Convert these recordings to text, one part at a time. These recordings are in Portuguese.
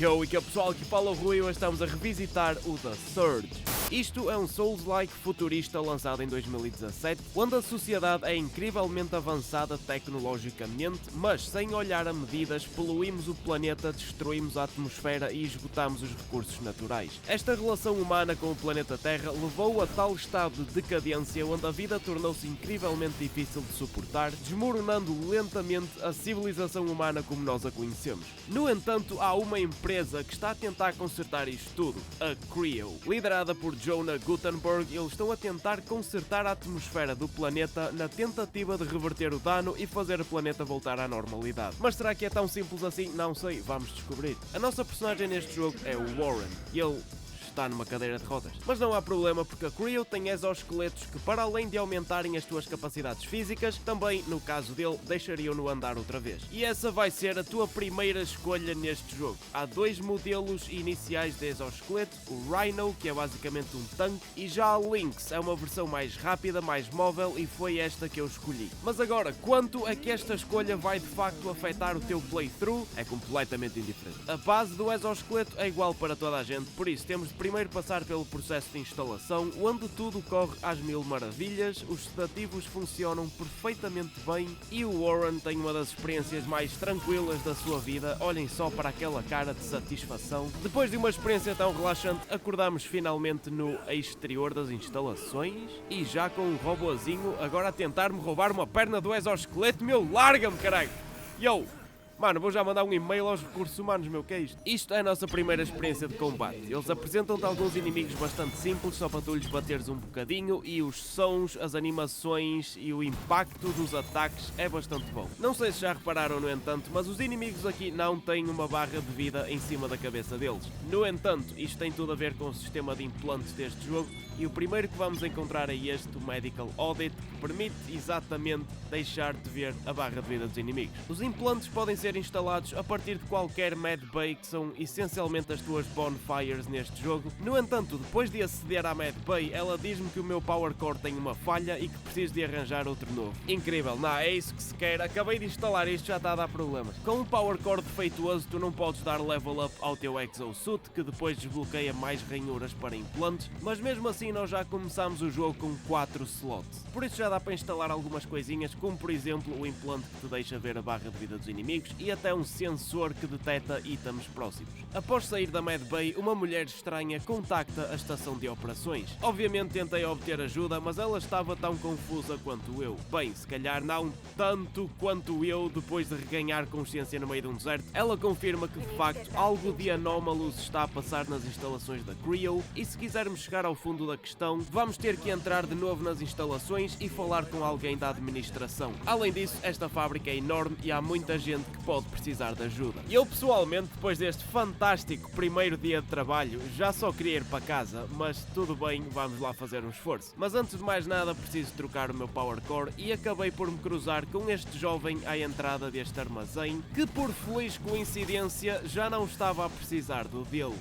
Yo, e que é pessoal, que fala o Rui e hoje estamos a revisitar o The Surge. Isto é um Souls-like futurista lançado em 2017, onde a sociedade é incrivelmente avançada tecnologicamente, mas sem olhar a medidas, poluímos o planeta, destruímos a atmosfera e esgotamos os recursos naturais. Esta relação humana com o planeta Terra levou a tal estado de decadência onde a vida tornou-se incrivelmente difícil de suportar, desmoronando lentamente a civilização humana como nós a conhecemos. No entanto, há uma empresa que está a tentar consertar isto tudo, a Creo. Liderada por Jonah Guttenberg, eles estão a tentar consertar a atmosfera do planeta na tentativa de reverter o dano e fazer o planeta voltar à normalidade. Mas será que é tão simples assim? Não sei, vamos descobrir. A nossa personagem neste jogo é o Warren, e ele está numa cadeira de rodas. Mas não há problema porque a Creo tem exoesqueletos que, para além de aumentarem as tuas capacidades físicas, também, no caso dele, deixariam-no andar outra vez. E essa vai ser a tua primeira escolha neste jogo. Há dois modelos iniciais de exoesqueleto, o Rhino, que é basicamente um tanque, e já a Lynx, é uma versão mais rápida, mais móvel, e foi esta que eu escolhi. Mas agora, quanto é que esta escolha vai de facto afetar o teu playthrough? É completamente indiferente. A base do exoesqueleto é igual para toda a gente, por isso temos de primeiro passar pelo processo de instalação, onde tudo corre às mil maravilhas, os sedativos funcionam perfeitamente bem e o Warren tem uma das experiências mais tranquilas da sua vida. Olhem só para aquela cara de satisfação. Depois de uma experiência tão relaxante, acordamos finalmente no exterior das instalações e já com um robozinho agora a tentar-me roubar uma perna do exoesqueleto. Meu, larga-me, caralho! Yo! Mano, vou já mandar um e-mail aos recursos humanos, meu, que é isto? Isto é a nossa primeira experiência de combate. Eles apresentam-te alguns inimigos bastante simples, só para tu lhes bateres um bocadinho, e os sons, as animações e o impacto dos ataques é bastante bom. Não sei se já repararam, no entanto, mas os inimigos aqui não têm uma barra de vida em cima da cabeça deles. No entanto, isto tem tudo a ver com o sistema de implantes deste jogo, e o primeiro que vamos encontrar é este, o Medical Audit, que permite exatamente deixar-te ver a barra de vida dos inimigos. Os implantes podem ser instalados a partir de qualquer medbay, que são essencialmente as tuas bonfires neste jogo. No entanto, depois de aceder à medbay, ela diz-me que o meu power core tem uma falha e que preciso de arranjar outro novo. Incrível, não, é isso que se quer. Acabei de instalar isto, já está a dar problemas. Com um power core defeituoso, tu não podes dar level up ao teu exosuit, que depois desbloqueia mais ranhuras para implantes, mas mesmo assim nós já começamos o jogo com 4 slots. Por isso já dá para instalar algumas coisinhas, como por exemplo o implante que te deixa ver a barra de vida dos inimigos e até um sensor que detecta itens próximos. Após sair da medbay, uma mulher estranha contacta a estação de operações. Obviamente tentei obter ajuda, mas ela estava tão confusa quanto eu. Bem, se calhar não tanto quanto eu depois de reganhar consciência no meio de um deserto. Ela confirma que de facto algo de anómalo se está a passar nas instalações da Creo e se quisermos chegar ao fundo da questão, vamos ter que entrar de novo nas instalações e falar com alguém da administração. Além disso, esta fábrica é enorme e há muita gente que pode precisar de ajuda. Eu pessoalmente, depois deste fantástico primeiro dia de trabalho, já só queria ir para casa, mas tudo bem, vamos lá fazer um esforço. Mas antes de mais nada, preciso trocar o meu power core e acabei por me cruzar com este jovem à entrada deste armazém, que por feliz coincidência já não estava a precisar do dele.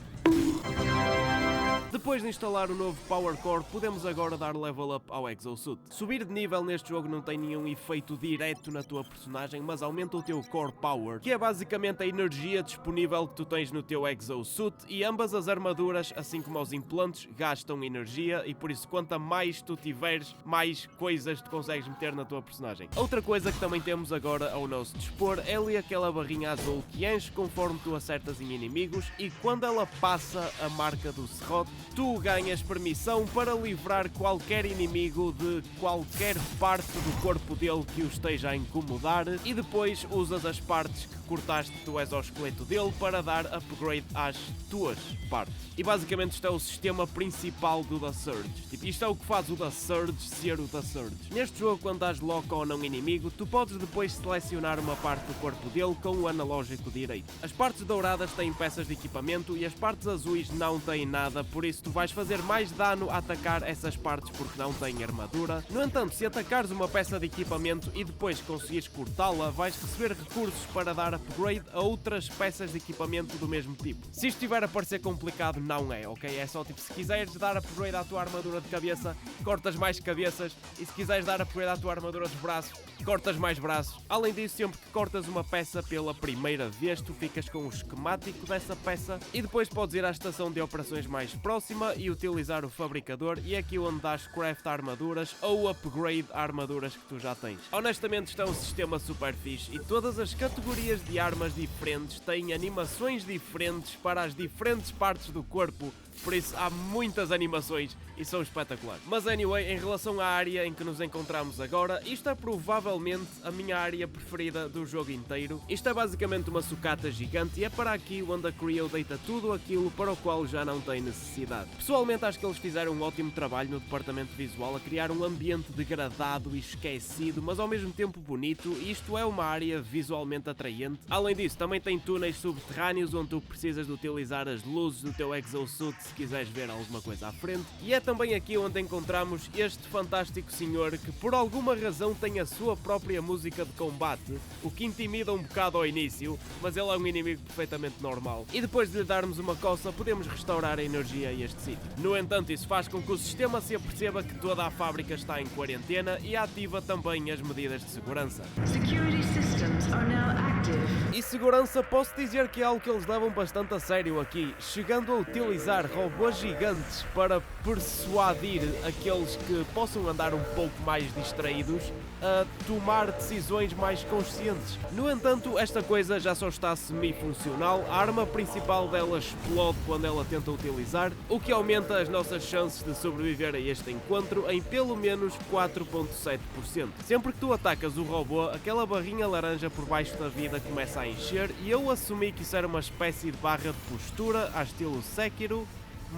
Depois de instalar o novo Power Core, podemos agora dar level up ao exosuit. Subir de nível neste jogo não tem nenhum efeito direto na tua personagem, mas aumenta o teu Core Power, que é basicamente a energia disponível que tu tens no teu exosuit, e ambas as armaduras, assim como os implantes, gastam energia, e por isso quanto mais tu tiveres, mais coisas tu consegues meter na tua personagem. Outra coisa que também temos agora ao nosso dispor é ali aquela barrinha azul que enche conforme tu acertas em inimigos, e quando ela passa a marca do serrote, tu ganhas permissão para livrar qualquer inimigo de qualquer parte do corpo dele que o esteja a incomodar, e depois usas as partes que cortaste do exoesqueleto dele para dar upgrade às tuas partes. E basicamente isto é o sistema principal do The Surge. Tipo, isto é o que faz o The Surge ser o The Surge. Neste jogo, quando dás lock ou não inimigo, tu podes depois selecionar uma parte do corpo dele com o analógico direito. As partes douradas têm peças de equipamento e as partes azuis não têm nada, por isso tu vais fazer mais dano a atacar essas partes porque não têm armadura. No entanto, se atacares uma peça de equipamento e depois conseguires cortá-la, vais receber recursos para dar upgrade a outras peças de equipamento do mesmo tipo. Se isto estiver a parecer complicado, não é, ok? É só tipo, se quiseres dar upgrade à tua armadura de cabeça, cortas mais cabeças, e se quiseres dar upgrade à tua armadura de braços, cortas mais braços. Além disso, sempre que cortas uma peça pela primeira vez, tu ficas com o esquemático dessa peça e depois podes ir à estação de operações mais próxima e utilizar o fabricador, e é aqui onde dás craft a armaduras ou upgrade a armaduras que tu já tens. Honestamente, isto é um sistema super fixe e todas as categorias de armas diferentes têm animações diferentes para as diferentes partes do corpo. Por isso há muitas animações e são espetaculares. Mas anyway, em relação à área em que nos encontramos agora, isto é provavelmente a minha área preferida do jogo inteiro. Isto é basicamente uma sucata gigante e é para aqui onde a Creo deita tudo aquilo para o qual já não tem necessidade. Pessoalmente acho que eles fizeram um ótimo trabalho no departamento visual a criar um ambiente degradado e esquecido, mas ao mesmo tempo bonito, e isto é uma área visualmente atraente. Além disso, também tem túneis subterrâneos onde tu precisas de utilizar as luzes do teu exosuit se quiseres ver alguma coisa à frente, e é também aqui onde encontramos este fantástico senhor que por alguma razão tem a sua própria música de combate, o que intimida um bocado ao início, mas ele é um inimigo perfeitamente normal, e depois de lhe darmos uma coça podemos restaurar a energia a este sítio. No entanto, isso faz com que o sistema se aperceba que toda a fábrica está em quarentena e ativa também as medidas de segurança. Security systems are now active. E segurança, posso dizer que é algo que eles levam bastante a sério aqui, chegando a utilizar robôs gigantes para persuadir aqueles que possam andar um pouco mais distraídos a tomar decisões mais conscientes. No entanto, esta coisa já só está semi-funcional, a arma principal dela explode quando ela tenta utilizar, o que aumenta as nossas chances de sobreviver a este encontro em pelo menos 4,7%. Sempre que tu atacas o robô, aquela barrinha laranja por baixo da vida começa a encher e eu assumi que isso era uma espécie de barra de postura, a estilo Sekiro,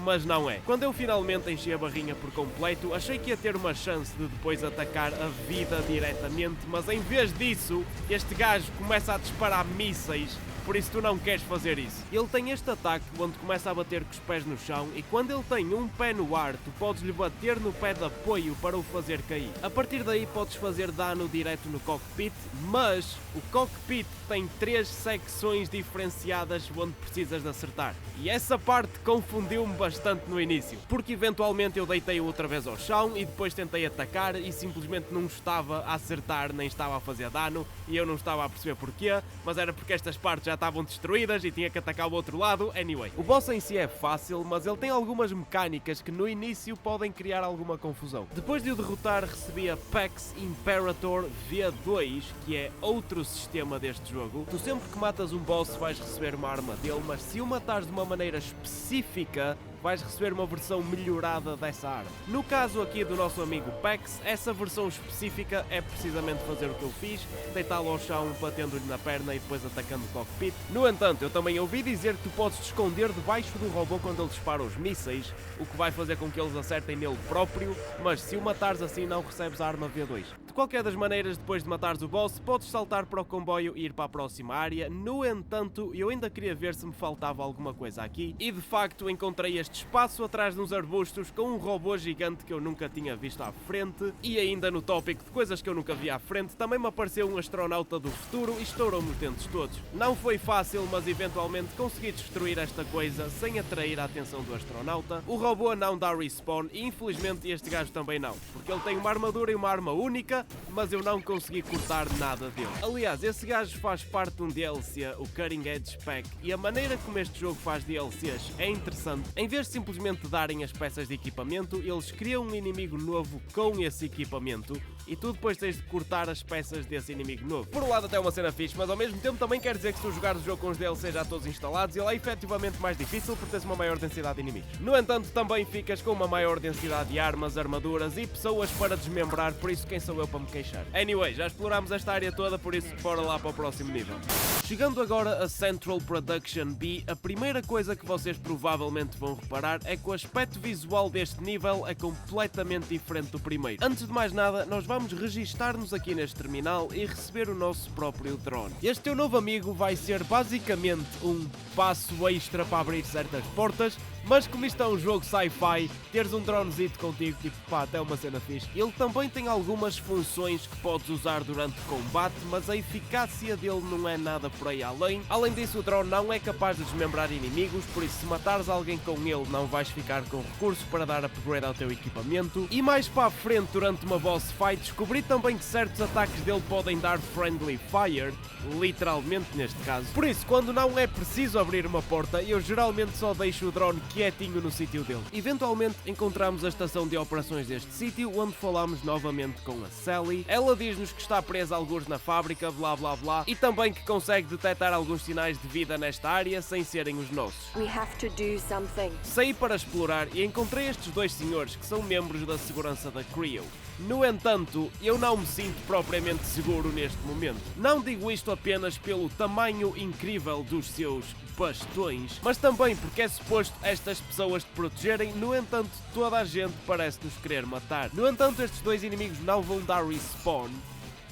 mas não é. Quando eu finalmente enchi a barrinha por completo, achei que ia ter uma chance de depois atacar a vida diretamente, mas em vez disso, este gajo começa a disparar mísseis. Por isso tu não queres fazer isso. Ele tem este ataque onde começa a bater com os pés no chão e quando ele tem um pé no ar, tu podes lhe bater no pé de apoio para o fazer cair. A partir daí podes fazer dano direto no cockpit, mas o cockpit tem 3 secções diferenciadas onde precisas de acertar. E essa parte confundiu-me bastante no início, porque eventualmente eu deitei-o outra vez ao chão e depois tentei atacar e simplesmente não estava a acertar nem estava a fazer dano e eu não estava a perceber porquê, mas era porque estas partes já estavam destruídas e tinha que atacar o outro lado. Anyway, o boss em si é fácil, mas ele tem algumas mecânicas que no início podem criar alguma confusão. Depois de o derrotar, recebi a PAX Imperator V2, que é outro sistema deste jogo. Tu sempre que matas um boss vais receber uma arma dele, mas se o matares de uma maneira específica, vais receber uma versão melhorada dessa arma. No caso aqui do nosso amigo Pax, essa versão específica é precisamente fazer o que eu fiz, deitá-lo ao chão, batendo-lhe na perna e depois atacando o cockpit. No entanto, eu também ouvi dizer que tu podes te esconder debaixo do robô quando ele dispara os mísseis, o que vai fazer com que eles acertem nele próprio, mas se o matares assim não recebes a arma V2. De qualquer das maneiras, depois de matares o boss, podes saltar para o comboio e ir para a próxima área. No entanto, eu ainda queria ver se me faltava alguma coisa aqui e de facto encontrei este espaço atrás de uns arbustos com um robô gigante que eu nunca tinha visto à frente, e ainda no tópico de coisas que eu nunca vi à frente, também me apareceu um astronauta do futuro e estourou-me os dentes todos. Não foi fácil, mas eventualmente consegui destruir esta coisa sem atrair a atenção do astronauta. O robô não dá respawn e infelizmente este gajo também não, porque ele tem uma armadura e uma arma única, mas eu não consegui cortar nada dele. Aliás, esse gajo faz parte de um DLC, o Cutting Edge Pack, e a maneira como este jogo faz DLCs é interessante. Em vez de simplesmente darem as peças de equipamento, eles criam um inimigo novo com esse equipamento e tu depois tens de cortar as peças desse inimigo novo. Por um lado até é uma cena fixe, mas ao mesmo tempo também quer dizer que se tu jogares o jogo com os DLCs já todos instalados, ele é efetivamente mais difícil porque tens uma maior densidade de inimigos. No entanto, também ficas com uma maior densidade de armas, armaduras e pessoas para desmembrar, por isso quem sou eu para me queixar? Anyway, já explorámos esta área toda, por isso bora lá para o próximo nível. Chegando agora a Central Production B, a primeira coisa que vocês provavelmente vão reparar é que o aspecto visual deste nível é completamente diferente do primeiro. Antes de mais nada, nós vamos registar-nos aqui neste terminal e receber o nosso próprio drone. Este teu novo amigo vai ser basicamente um passo extra para abrir certas portas, Mas como isto é um jogo sci-fi, teres um dronezito contigo, tipo, pá, até uma cena fixe. Ele também tem algumas funções que podes usar durante o combate, mas a eficácia dele não é nada por aí além. Além disso, o drone não é capaz de desmembrar inimigos, por isso se matares alguém com ele não vais ficar com recursos para dar upgrade ao teu equipamento. E mais para a frente, durante uma boss fight, descobri também que certos ataques dele podem dar friendly fire, literalmente neste caso. Por isso, quando não é preciso abrir uma porta, eu geralmente só deixo o drone quietinho no sítio dele. Eventualmente encontramos a estação de operações deste sítio, onde falamos novamente com a Sally. Ela diz-nos que está presa alguns na fábrica, blá blá blá, e também que consegue detectar alguns sinais de vida nesta área sem serem os nossos. We have to do something. Saí para explorar e encontrei estes dois senhores que são membros da segurança da Creo. No entanto, eu não me sinto propriamente seguro neste momento. Não digo isto apenas pelo tamanho incrível dos seus bastões, mas também porque é suposto estas pessoas te protegerem. No entanto, toda a gente parece nos querer matar. No entanto, estes dois inimigos não vão dar respawn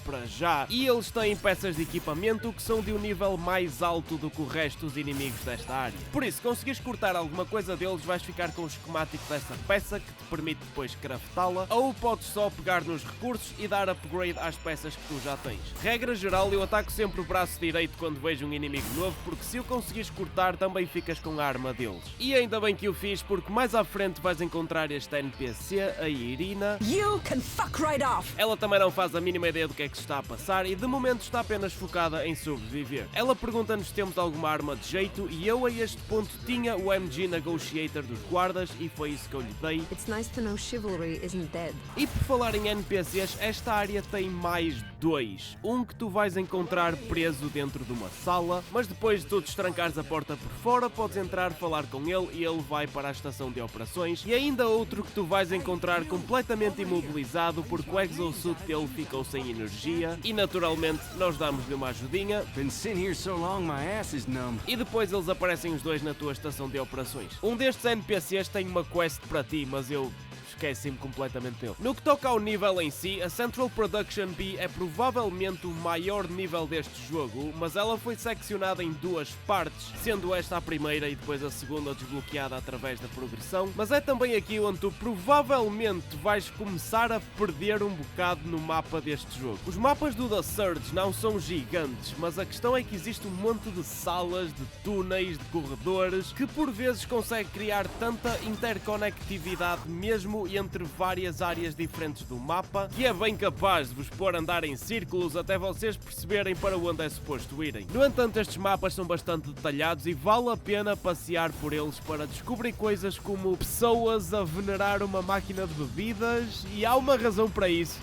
para já, e eles têm peças de equipamento que são de um nível mais alto do que o resto dos inimigos desta área. Por isso, se conseguires cortar alguma coisa deles, vais ficar com o esquemático dessa peça que te permite depois craftá-la, ou podes só pegar nos recursos e dar upgrade às peças que tu já tens. Regra geral, eu ataco sempre o braço direito quando vejo um inimigo novo, porque se o conseguires cortar, também ficas com a arma deles. E ainda bem que o fiz, porque mais à frente vais encontrar este NPC, a Irina. You can fuck right off! Ela também não faz a mínima ideia do que é que se está a passar e de momento está apenas focada em sobreviver. Ela pergunta-nos se temos alguma arma de jeito e eu a este ponto tinha o MG Negotiator dos guardas e foi isso que eu lhe dei. It's nice to know chivalry isn't dead. E por falar em NPCs, esta área tem mais dois. Um que tu vais encontrar preso dentro de uma sala, mas depois de tu destrancares a porta por fora, podes entrar, falar com ele e ele vai para a estação de operações. E ainda outro que tu vais encontrar completamente imobilizado porque o exosuit dele ficou sem energia e naturalmente nós damos-lhe uma ajudinha. Been sitting here so long my ass is numb. E depois eles aparecem os dois na tua estação de operações. Um destes NPCs tem uma quest para ti, mas eu esqueci-me completamente dele. No que toca ao nível em si, a Central Production B é provavelmente o maior nível deste jogo, mas ela foi seccionada em duas partes, sendo esta a primeira e depois a segunda desbloqueada através da progressão, mas é também aqui onde tu provavelmente vais começar a perder um bocado no mapa deste jogo. Os mapas do The Surge não são gigantes, mas a questão é que existe um monte de salas, de túneis, de corredores, que por vezes consegue criar tanta interconectividade mesmo entre várias áreas diferentes do mapa, que é bem capaz de vos pôr a andar em círculos até vocês perceberem para onde é suposto irem. No entanto, estes mapas são bastante detalhados e vale a pena passear por eles para descobrir coisas como pessoas a venerar uma máquina de bebidas, e há uma razão para isso.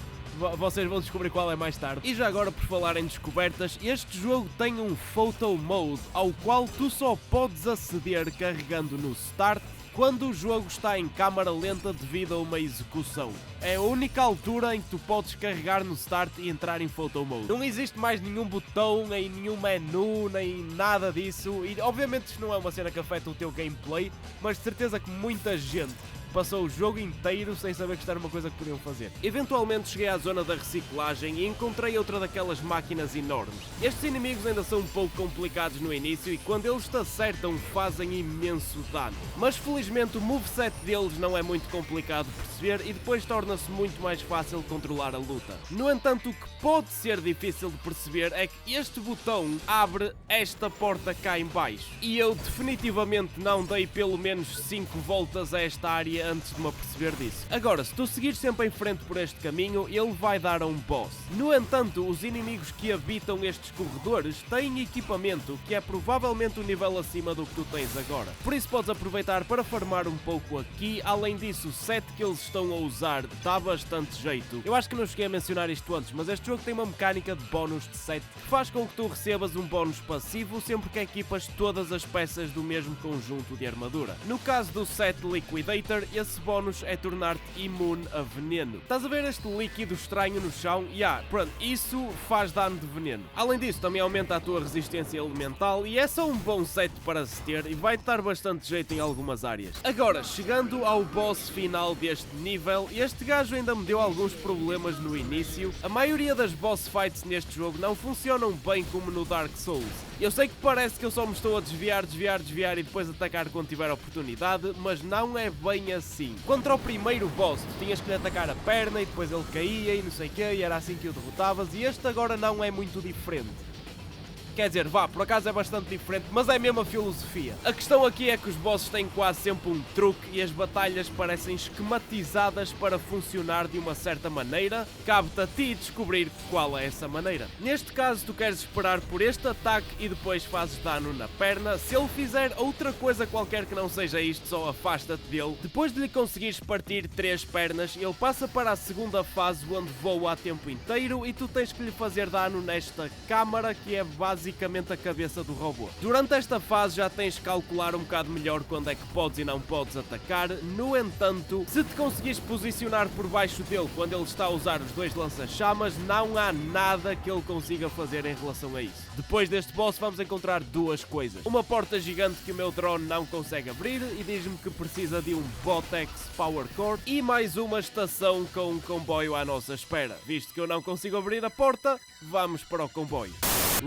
Vocês vão descobrir qual é mais tarde. E já agora, por falar em descobertas, este jogo tem um Photo Mode ao qual tu só podes aceder carregando no Start quando o jogo está em câmara lenta devido a uma execução. É a única altura em que tu podes carregar no Start e entrar em Photo Mode. Não existe mais nenhum botão, nem nenhum menu, nem nada disso. E obviamente isto não é uma cena que afeta o teu gameplay, mas de certeza que muita gente passou o jogo inteiro sem saber que isto era uma coisa que podiam fazer. Eventualmente cheguei à zona da reciclagem e encontrei outra daquelas máquinas enormes. Estes inimigos ainda são um pouco complicados no início e quando eles te acertam fazem imenso dano. Mas felizmente o moveset deles não é muito complicado de perceber e depois torna-se muito mais fácil controlar a luta. No entanto, o que pode ser difícil de perceber é que este botão abre esta porta cá em baixo. E eu definitivamente não dei pelo menos 5 voltas a esta área antes de me aperceber disso. Agora, se tu seguires sempre em frente por este caminho, ele vai dar a um boss. No entanto, os inimigos que habitam estes corredores têm equipamento que é provavelmente um nível acima do que tu tens agora. Por isso podes aproveitar para farmar um pouco aqui. Além disso, o set que eles estão a usar dá bastante jeito. Eu acho que não cheguei a mencionar isto antes, mas este jogo tem uma mecânica de bónus de set que faz com que tu recebas um bónus passivo sempre que equipas todas as peças do mesmo conjunto de armadura. No caso do set Liquidator, esse bónus é tornar-te imune a veneno. Estás a ver este líquido estranho no chão? Pronto, isso faz dano de veneno. Além disso, também aumenta a tua resistência elemental e é só um bom set para se ter e vai-te dar bastante jeito em algumas áreas. Agora, chegando ao boss final deste nível, este gajo ainda me deu alguns problemas no início. A maioria das boss fights neste jogo não funcionam bem como no Dark Souls. Eu sei que parece que eu só me estou a desviar e depois atacar quando tiver oportunidade, mas não é bem assim. Contra o primeiro boss, tu tinhas que lhe atacar a perna e depois ele caía e não sei o quê, e era assim que o derrotavas, e este agora não é muito diferente. Quer dizer, vá, por acaso é bastante diferente, mas é a mesma filosofia. A questão aqui é que os bosses têm quase sempre um truque e as batalhas parecem esquematizadas para funcionar de uma certa maneira. Cabe-te a ti descobrir qual é essa maneira. Neste caso, tu queres esperar por este ataque e depois fazes dano na perna. Se ele fizer outra coisa qualquer que não seja isto, só afasta-te dele. Depois de lhe conseguires partir 3 pernas, ele passa para a segunda fase onde voa a tempo inteiro e tu tens que lhe fazer dano nesta câmara que é basicamente a cabeça do robô. Durante esta fase já tens de calcular um bocado melhor quando é que podes e não podes atacar. No entanto, se te conseguires posicionar por baixo dele quando ele está a usar os 2 lança-chamas, não há nada que ele consiga fazer em relação a isso. Depois deste boss vamos encontrar 2 coisas. Uma porta gigante que o meu drone não consegue abrir e diz-me que precisa de um Botex Power Cord, e mais uma estação com um comboio à nossa espera. Visto que eu não consigo abrir a porta, vamos para o comboio.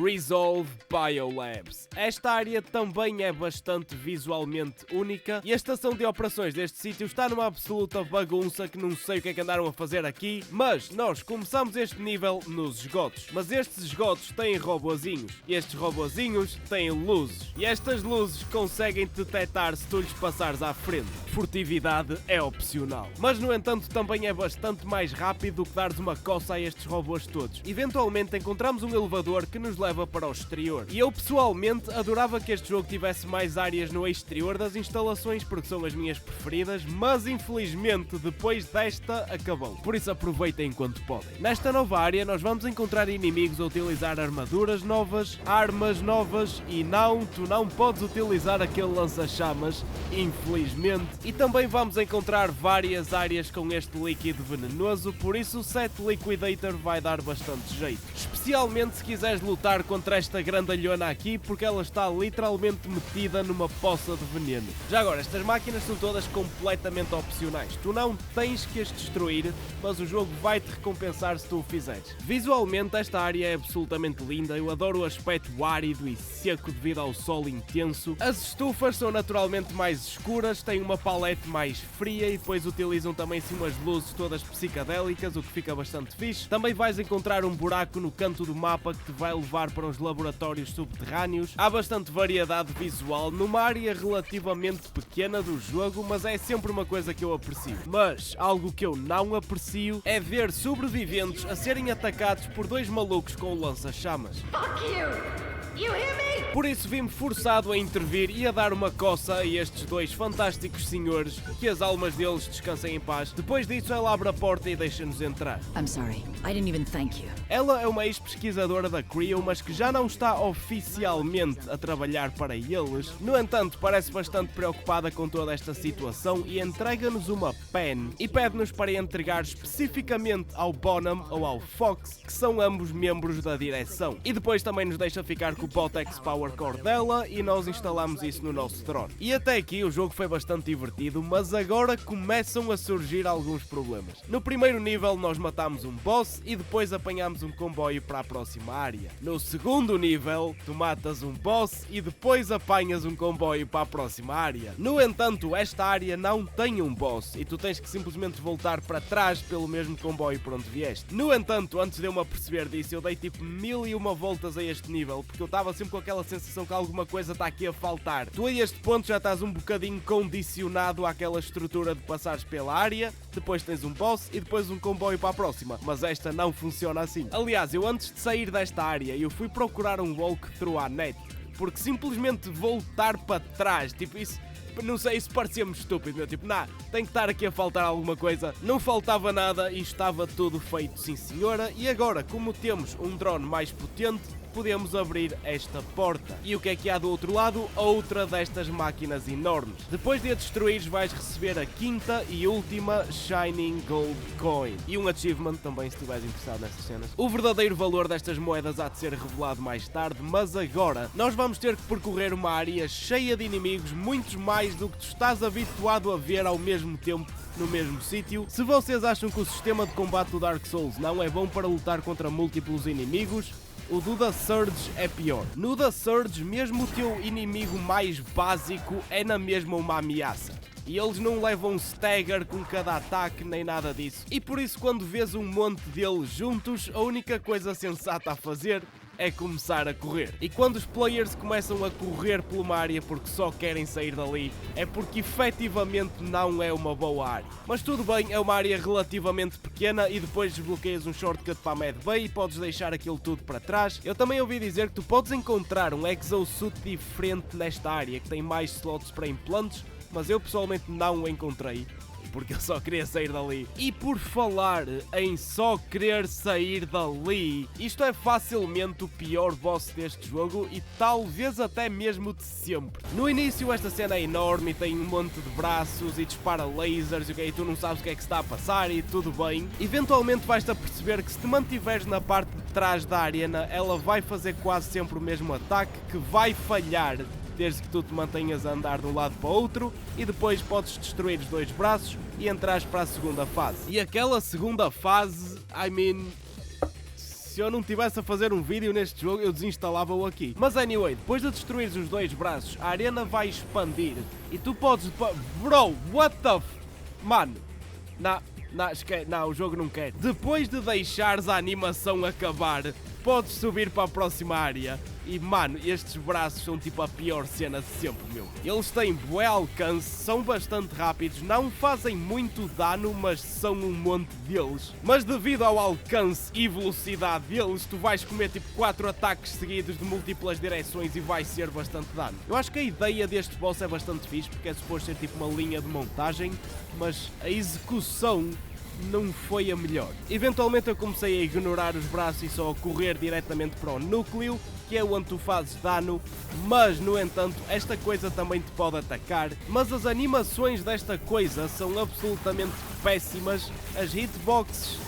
Resolve Biolabs. Esta área também é bastante visualmente única e a estação de operações deste sítio está numa absoluta bagunça que não sei o que é que andaram a fazer aqui, mas nós começamos este nível nos esgotos. Mas estes esgotos têm robozinhos e estes robozinhos têm luzes e estas luzes conseguem te detectar se tu lhes passares à frente. Furtividade é opcional, mas no entanto também é bastante mais rápido do que dares uma coça a estes robôs todos. Eventualmente encontramos um elevador que nos leva para o exterior. E eu pessoalmente adorava que este jogo tivesse mais áreas no exterior das instalações porque são as minhas preferidas, mas infelizmente depois desta acabou. Por isso aproveitem enquanto podem. Nesta nova área nós vamos encontrar inimigos a utilizar armaduras novas, armas novas e não, tu não podes utilizar aquele lança-chamas, infelizmente. E também vamos encontrar várias áreas com este líquido venenoso, por isso o Set Liquidator vai dar bastante jeito. Especialmente se quiseres lutar contra esta grandalhona aqui, porque ela está literalmente metida numa poça de veneno. Já agora, estas máquinas são todas completamente opcionais. Tu não tens que as destruir, mas o jogo vai-te recompensar se tu o fizeres. Visualmente esta área é absolutamente linda, eu adoro o aspecto árido e seco devido ao sol intenso. As estufas são naturalmente mais escuras, têm uma palete mais fria e depois utilizam também assim umas luzes todas psicadélicas, o que fica bastante fixe. Também vais encontrar um buraco no canto do mapa que te vai levar para os laboratórios subterrâneos. Há bastante variedade visual numa área relativamente pequena do jogo, mas é sempre uma coisa que eu aprecio. Mas algo que eu não aprecio é ver sobreviventes a serem atacados por 2 malucos com lança-chamas. Fuck you! You hear me? Por isso vi-me forçado a intervir e a dar uma coça a estes 2 fantásticos senhores, que as almas deles descansem em paz. Depois disso ela abre a porta e deixa-nos entrar. I'm sorry. I didn't even thank you. Ela é uma ex-pesquisadora da Creo, mas que já não está oficialmente a trabalhar para eles. No entanto, parece bastante preocupada com toda esta situação e entrega-nos uma pen e pede-nos para entregar especificamente ao Bonham ou ao Fox, que são ambos membros da direção. E depois também nos deixa ficar com o Botex Power Core dela e nós instalamos isso no nosso drone. E até aqui o jogo foi bastante divertido, mas agora começam a surgir alguns problemas. No primeiro nível nós matámos um boss e depois apanhámos um comboio para a próxima área. No segundo nível tu matas um boss e depois apanhas um comboio para a próxima área. No entanto, esta área não tem um boss e tu tens que simplesmente voltar para trás pelo mesmo comboio por onde vieste. No entanto, antes de eu me aperceber disso, eu dei tipo 1001 voltas a este nível, porque eu estava sempre com aquela sensação que alguma coisa está aqui a faltar. Tu a este ponto já estás um bocadinho condicionado àquela estrutura de passares pela área, depois tens um boss e depois um comboio para a próxima, mas esta não funciona assim. Aliás, eu antes de sair desta área, eu fui procurar um walkthrough à net, porque simplesmente voltar para trás, tipo isso, não sei, isso parecia-me estúpido, meu, tipo, tem que estar aqui a faltar alguma coisa. Não faltava nada e estava tudo feito, sim senhora, e agora, como temos um drone mais potente, podemos abrir esta porta. E o que é que há do outro lado? Outra destas máquinas enormes. Depois de a destruires vais receber a 5ª e última Shining Gold Coin. E um achievement também se estiveres interessado nessas cenas. O verdadeiro valor destas moedas há de ser revelado mais tarde, mas agora nós vamos ter que percorrer uma área cheia de inimigos, muitos mais do que tu estás habituado a ver ao mesmo tempo no mesmo sítio. Se vocês acham que o sistema de combate do Dark Souls não é bom para lutar contra múltiplos inimigos, o do The Surge é pior. No The Surge, mesmo o teu inimigo mais básico é na mesma uma ameaça. E eles não levam stagger com cada ataque nem nada disso. E por isso quando vês um monte deles juntos, a única coisa sensata a fazer é começar a correr. E quando os players começam a correr por uma área porque só querem sair dali, é porque efetivamente não é uma boa área. Mas tudo bem, é uma área relativamente pequena e depois desbloqueias um shortcut para a Med Bay e podes deixar aquilo tudo para trás. Eu também ouvi dizer que tu podes encontrar um exosuit diferente nesta área, que tem mais slots para implantes, mas eu pessoalmente não o encontrei, porque eu só queria sair dali. E por falar em só querer sair dali, isto é facilmente o pior boss deste jogo e talvez até mesmo de sempre. No início esta cena é enorme e tem um monte de braços e dispara lasers e tu não sabes o que é que se está a passar e tudo bem. Eventualmente vais-te a perceber que se te mantiveres na parte de trás da arena, ela vai fazer quase sempre o mesmo ataque, que vai falhar desde que tu te mantenhas a andar de um lado para o outro, e depois podes destruir os dois braços e entrares para a segunda fase. E aquela segunda fase, se eu não tivesse a fazer um vídeo neste jogo, eu desinstalava-o aqui. Mas anyway, depois de destruires os dois braços, a arena vai expandir e tu podes... Bro, what the f... Mano, não, o jogo não quer. Depois de deixares a animação acabar, podes subir para a próxima área. E mano, estes braços são tipo a pior cena de sempre, meu. Eles têm bué alcance, são bastante rápidos, não fazem muito dano, mas são um monte deles. Mas devido ao alcance e velocidade deles, tu vais comer tipo 4 ataques seguidos de múltiplas direções e vai ser bastante dano. Eu acho que a ideia deste boss é bastante fixe, porque é suposto ser tipo uma linha de montagem, mas a execução não foi a melhor. Eventualmente eu comecei a ignorar os braços e só a correr diretamente para o núcleo, que é onde tu fazes dano, mas no entanto esta coisa também te pode atacar, mas as animações desta coisa são absolutamente péssimas, as hitboxes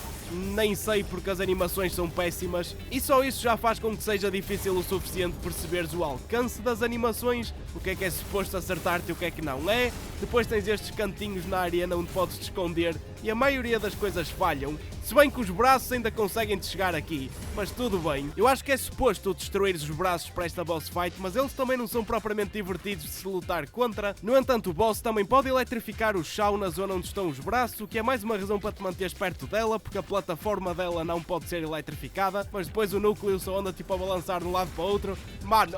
nem sei porque as animações são péssimas e só isso já faz com que seja difícil o suficiente perceberes o alcance das animações, o que é suposto acertar-te e o que é que não é. Depois tens estes cantinhos na arena onde podes te esconder e a maioria das coisas falham, se bem que os braços ainda conseguem te chegar aqui, mas tudo bem. Eu acho que é suposto destruires os braços para esta boss fight, mas eles também não são propriamente divertidos de se lutar contra. No entanto, o boss também pode eletrificar o chão na zona onde estão os braços, o que é mais uma razão para te manteres perto dela, porque a plataforma dela não pode ser eletrificada, mas depois o núcleo só anda tipo a balançar de um lado para o outro. Mano,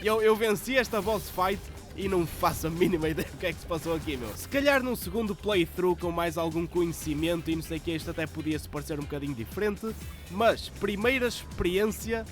eu venci esta boss fight e não faço a mínima ideia do que é que se passou aqui, meu. Se calhar num segundo playthrough com mais algum conhecimento e não sei o que, isto até podia se parecer um bocadinho diferente, mas primeira experiência,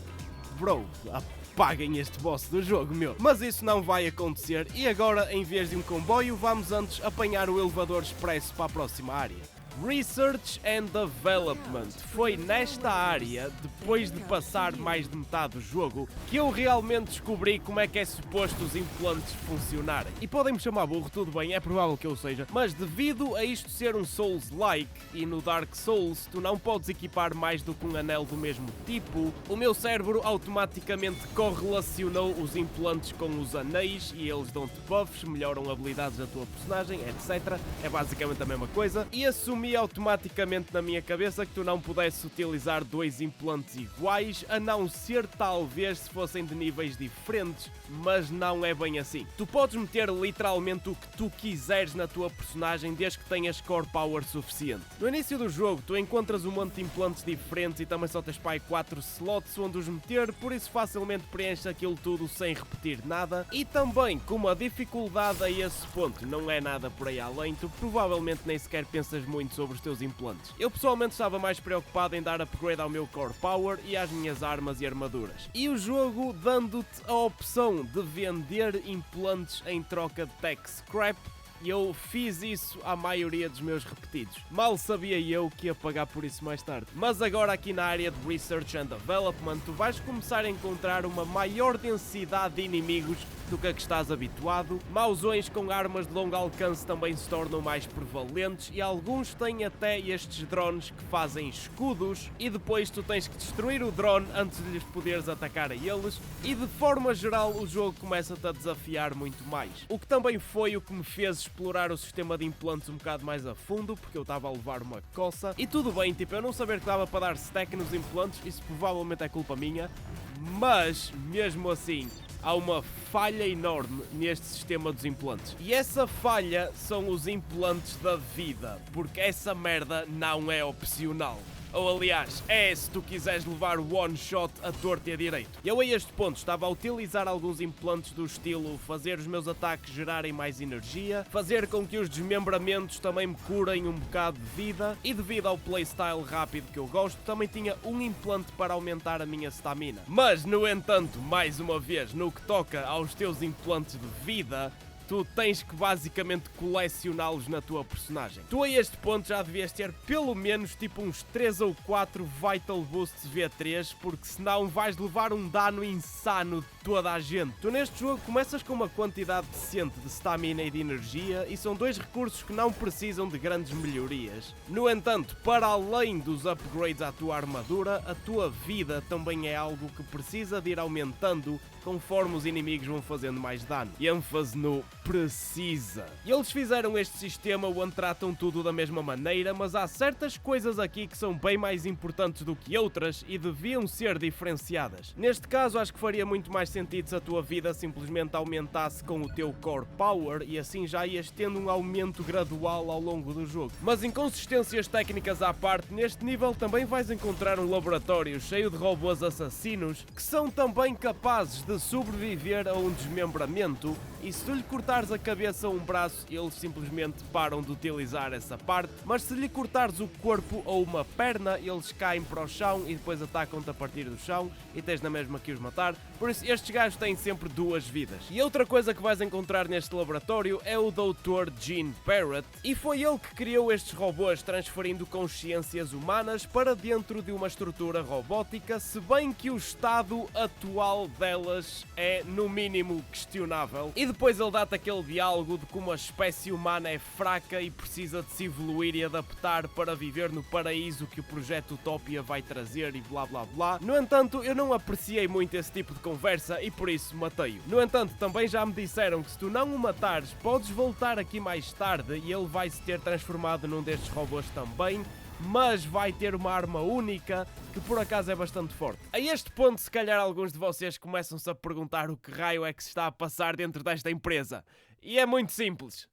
bro, apaguem este boss do jogo, meu. Mas isso não vai acontecer e agora, em vez de um comboio, vamos antes apanhar o elevador expresso para a próxima área. Research and Development. Foi nesta área, depois de passar mais de metade do jogo, que eu realmente descobri como é que é suposto os implantes funcionarem. E podem-me chamar burro, tudo bem, é provável que eu seja, mas devido a isto ser um Souls-like, e no Dark Souls tu não podes equipar mais do que um anel do mesmo tipo, o meu cérebro automaticamente correlacionou os implantes com os anéis e eles dão-te buffs, melhoram habilidades da tua personagem, etc. É basicamente a mesma coisa, e assumi automaticamente na minha cabeça que tu não pudesses utilizar dois implantes iguais, a não ser talvez se fossem de níveis diferentes, mas não é bem assim. Tu podes meter literalmente o que tu quiseres na tua personagem desde que tenhas core power suficiente. No início do jogo tu encontras um monte de implantes diferentes e também só tens para aí 4 slots onde os meter, por isso facilmente preenches aquilo tudo sem repetir nada, e também como a dificuldade a esse ponto não é nada por aí além, tu provavelmente nem sequer pensas muito sobre os teus implantes. Eu pessoalmente estava mais preocupado em dar upgrade ao meu core power e às minhas armas e armaduras. E o jogo dando-te a opção de vender implantes em troca de tech scrap, e eu fiz isso à maioria dos meus repetidos. Mal sabia eu que ia pagar por isso mais tarde. Mas agora aqui na área de Research and Development tu vais começar a encontrar uma maior densidade de inimigos do que a que estás habituado. Mausões com armas de longo alcance também se tornam mais prevalentes e alguns têm até estes drones que fazem escudos, e depois tu tens que destruir o drone antes de lhes poderes atacar a eles, e de forma geral o jogo começa-te a desafiar muito mais. O que também foi o que me fez explorar o sistema de implantes um bocado mais a fundo, porque eu estava a levar uma coça. E tudo bem, tipo, eu não saber que dava para dar stack nos implantes, isso provavelmente é culpa minha, mas mesmo assim há uma falha enorme neste sistema dos implantes. E essa falha são os implantes da vida, porque essa merda não é opcional. Ou aliás, é se tu quiseres levar o one shot a torto e a direito. Eu a este ponto estava a utilizar alguns implantes do estilo fazer os meus ataques gerarem mais energia, fazer com que os desmembramentos também me curem um bocado de vida, e devido ao playstyle rápido que eu gosto, também tinha um implante para aumentar a minha stamina. Mas, no entanto, mais uma vez, no que toca aos teus implantes de vida, tu tens que basicamente colecioná-los na tua personagem. Tu a este ponto já devias ter pelo menos tipo uns 3 ou 4 Vital Boosts V3, porque senão vais levar um dano insano de toda a gente. Tu neste jogo começas com uma quantidade decente de stamina e de energia, e são dois recursos que não precisam de grandes melhorias. No entanto, para além dos upgrades à tua armadura, a tua vida também é algo que precisa de ir aumentando conforme os inimigos vão fazendo mais dano. E ênfase no precisa. E eles fizeram este sistema onde tratam tudo da mesma maneira, mas há certas coisas aqui que são bem mais importantes do que outras e deviam ser diferenciadas. Neste caso, acho que faria muito mais sentido se a tua vida simplesmente aumentasse com o teu core power, e assim já ias tendo um aumento gradual ao longo do jogo. Mas inconsistências técnicas à parte, neste nível também vais encontrar um laboratório cheio de robôs assassinos que são também capazes de sobreviver a um desmembramento, e se tu lhe cortares a cabeça ou um braço, eles simplesmente param de utilizar essa parte, mas se lhe cortares o corpo ou uma perna, eles caem para o chão e depois atacam-te a partir do chão, e tens na mesma que os matar. Por isso estes gajos têm sempre 2 vidas. E outra coisa que vais encontrar neste laboratório é o Dr. Gene Barrett, e foi ele que criou estes robôs, transferindo consciências humanas para dentro de uma estrutura robótica, se bem que o estado atual delas é no mínimo questionável. E depois ele dá-te aquele diálogo de como a espécie humana é fraca e precisa de se evoluir e adaptar para viver no paraíso que o projeto Utopia vai trazer e blá blá blá. No entanto, eu não apreciei muito esse tipo de conversa e por isso matei-o. No entanto, também já me disseram que se tu não o matares, podes voltar aqui mais tarde e ele vai se ter transformado num destes robôs também, mas vai ter uma arma única que por acaso é bastante forte. A este ponto, se calhar alguns de vocês começam-se a perguntar o que raio é que se está a passar dentro desta empresa. E é muito simples.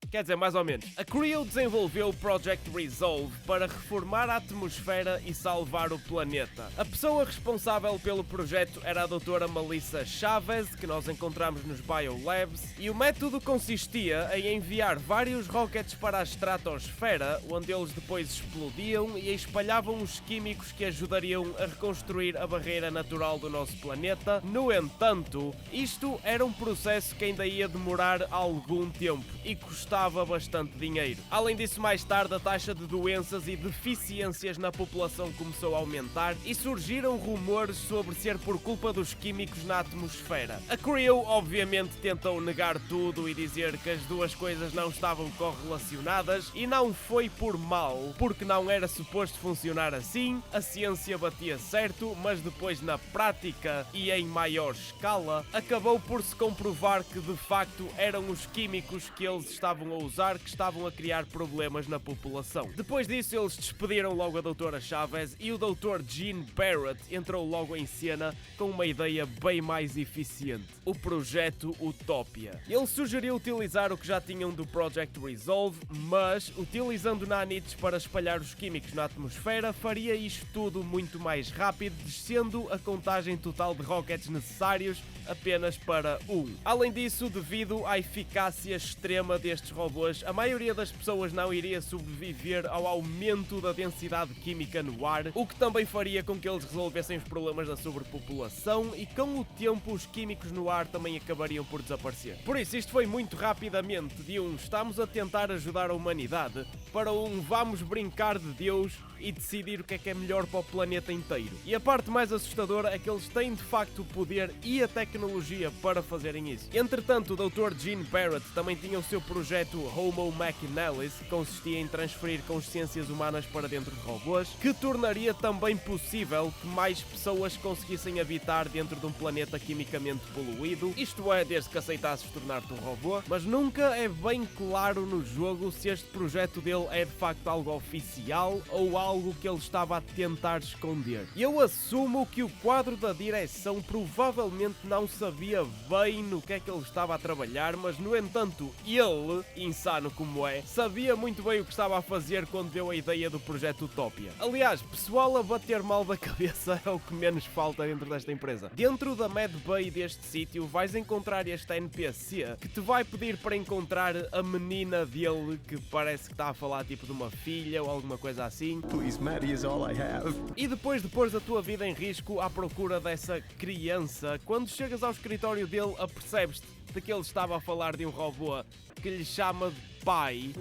Quer dizer, mais ou menos. A Creo desenvolveu o Project Resolve para reformar a atmosfera e salvar o planeta. A pessoa responsável pelo projeto era a doutora Melissa Chavez, que nós encontramos nos Biolabs, e o método consistia em enviar vários rockets para a estratosfera, onde eles depois explodiam e espalhavam os químicos que ajudariam a reconstruir a barreira natural do nosso planeta. No entanto, isto era um processo que ainda ia demorar algum tempo e custava bastante dinheiro. Além disso, mais tarde a taxa de doenças e deficiências na população começou a aumentar e surgiram rumores sobre ser por culpa dos químicos na atmosfera. A Creo obviamente tentou negar tudo e dizer que as duas coisas não estavam correlacionadas, e não foi por mal, porque não era suposto funcionar assim. A ciência batia certo, mas depois na prática e em maior escala acabou por se comprovar que de facto eram os químicos que eles estavam a usar que estavam a criar problemas na população. Depois disso, eles despediram logo a doutora Chavez e o Dr. Gene Barrett entrou logo em cena com uma ideia bem mais eficiente: o projeto Utopia. Ele sugeriu utilizar o que já tinham do Project Resolve, mas utilizando nanites para espalhar os químicos na atmosfera faria isto tudo muito mais rápido, descendo a contagem total de rockets necessários apenas para 1. Além disso, devido à eficácia extrema destes robôs, a maioria das pessoas não iria sobreviver ao aumento da densidade química no ar, o que também faria com que eles resolvessem os problemas da sobrepopulação, e com o tempo os químicos no ar também acabariam por desaparecer. Por isso, isto foi muito rapidamente de estamos a tentar ajudar a humanidade para um vamos brincar de Deus e decidir o que é melhor para o planeta inteiro. E a parte mais assustadora é que eles têm de facto o poder e a tecnologia para fazerem isso. Entretanto, o Dr. Gene Barrett também tinha o seu projeto Homo Machinalis, que consistia em transferir consciências humanas para dentro de robôs, que tornaria também possível que mais pessoas conseguissem habitar dentro de um planeta quimicamente poluído, isto é, desde que aceitasses tornar-te um robô, mas nunca é bem claro no jogo se este projeto dele é de facto algo oficial ou algo que ele estava a tentar esconder. Eu assumo que o quadro da direção provavelmente não sabia bem no que é que ele estava a trabalhar, mas no entanto ele, insano como é, sabia muito bem o que estava a fazer quando deu a ideia do projeto Utopia. Aliás, pessoal a bater mal da cabeça é o que menos falta dentro desta empresa. Dentro da Mad Bay deste sítio vais encontrar este NPC que te vai pedir para encontrar a menina dele, que parece que está a falar tipo de uma filha ou alguma coisa assim. Please, Maddie is all I have. E depois de pôres a tua vida em risco à procura dessa criança, quando chegas ao escritório dele apercebes-te de que ele estava a falar de um robô que lhe chama de pai.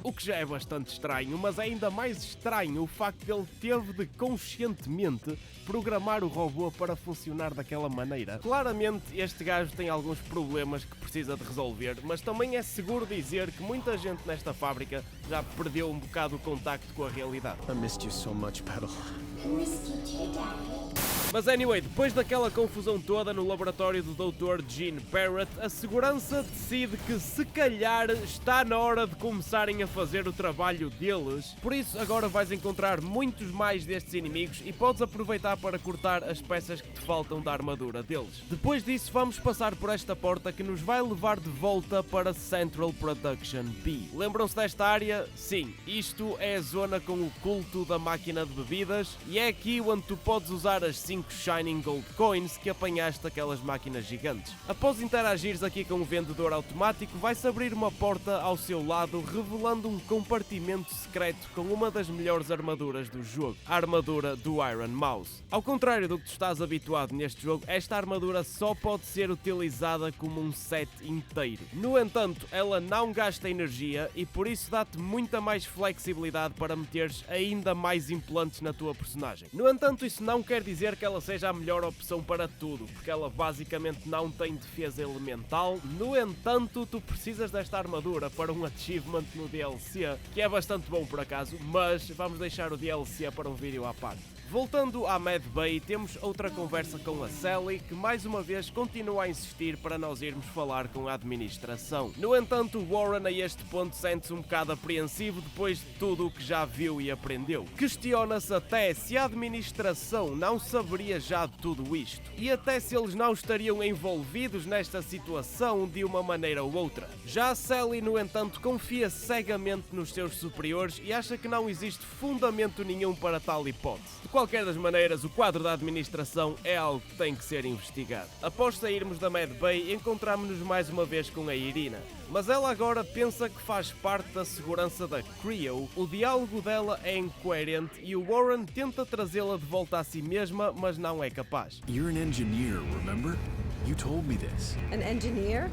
O que já é bastante estranho, mas é ainda mais estranho o facto de ele teve de conscientemente programar o robô para funcionar daquela maneira. Claramente este gajo tem alguns problemas que precisa de resolver, mas também é seguro dizer que muita gente nesta fábrica já perdeu um bocado o contacto com a realidade. I missed you so much, Petal. Mas anyway, depois daquela confusão toda no laboratório do Dr. Gene Barrett, a segurança decide que se calhar está na hora de começarem a fazer o trabalho deles. Por isso agora vais encontrar muitos mais destes inimigos e podes aproveitar para cortar as peças que te faltam da armadura deles. Depois disso vamos passar por esta porta que nos vai levar de volta para Central Production B. Lembram-se desta área? Sim, isto é a zona com o culto da máquina de bebidas e é aqui onde tu podes usar as 5 Shining Gold Coins que apanhaste daquelas máquinas gigantes. Após interagires aqui com o vendedor automático, vai-se abrir uma porta ao seu lado, revelando um compartimento secreto com uma das melhores armaduras do jogo, a armadura do Iron Mouse. Ao contrário do que tu estás habituado neste jogo, esta armadura só pode ser utilizada como um set inteiro. No entanto, ela não gasta energia e por isso dá-te muita mais flexibilidade para meteres ainda mais implantes na tua personagem. No entanto, isso não quer dizer que ela seja a melhor opção para tudo, porque ela basicamente não tem defesa elemental. No entanto, tu precisas desta armadura para um achievement no DLC, que é bastante bom por acaso, mas vamos deixar o DLC para um vídeo à parte. Voltando à Mad Bay, temos outra conversa com a Sally, que mais uma vez continua a insistir para nós irmos falar com a administração. No entanto, Warren a este ponto sente-se um bocado apreensivo depois de tudo o que já viu e aprendeu. Questiona-se até se a administração não saberia já de tudo isto, e até se eles não estariam envolvidos nesta situação de uma maneira ou outra. Já a Sally, no entanto, confia cegamente nos seus superiores e acha que não existe fundamento nenhum para tal hipótese. De qualquer das maneiras, o quadro da administração é algo que tem que ser investigado. Após sairmos da Mad Bay, encontramos-nos mais uma vez com a Irina, mas ela agora pensa que faz parte da segurança da Creo. O diálogo dela é incoerente e o Warren tenta trazê-la de volta a si mesma, mas não é capaz. You're an engineer, remember? You told me this. An engineer?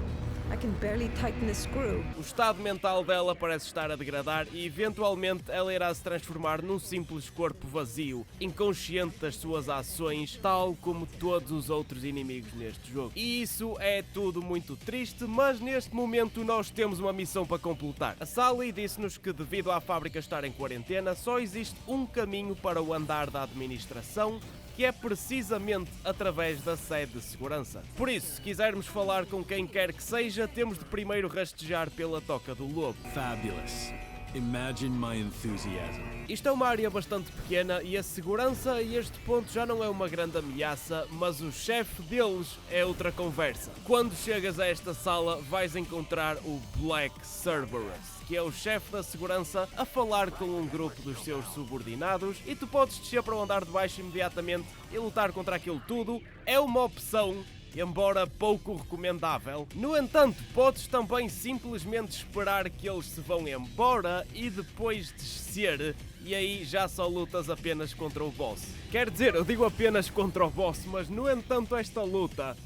I can barely tighten the screw. O estado mental dela parece estar a degradar e eventualmente ela irá se transformar num simples corpo vazio, inconsciente das suas ações, tal como todos os outros inimigos neste jogo. E isso é tudo muito triste, mas neste momento nós temos uma missão para completar. A Sally disse-nos que devido à fábrica estar em quarentena, só existe um caminho para o andar da administração, que é precisamente através da sede de segurança. Por isso, se quisermos falar com quem quer que seja, temos de primeiro rastejar pela Toca do Lobo. Fabulous. Imagine my enthusiasm. Isto é uma área bastante pequena e a segurança a este ponto já não é uma grande ameaça, mas o chefe deles é outra conversa. Quando chegas a esta sala, vais encontrar o Black Cerberus, que é o chefe da segurança, a falar com um grupo dos seus subordinados, e tu podes descer para o andar de baixo imediatamente e lutar contra aquilo tudo. É uma opção, embora pouco recomendável. No entanto, podes também simplesmente esperar que eles se vão embora e depois descer, e aí já só lutas apenas contra o boss. Quer dizer, eu digo apenas contra o boss, mas no entanto esta luta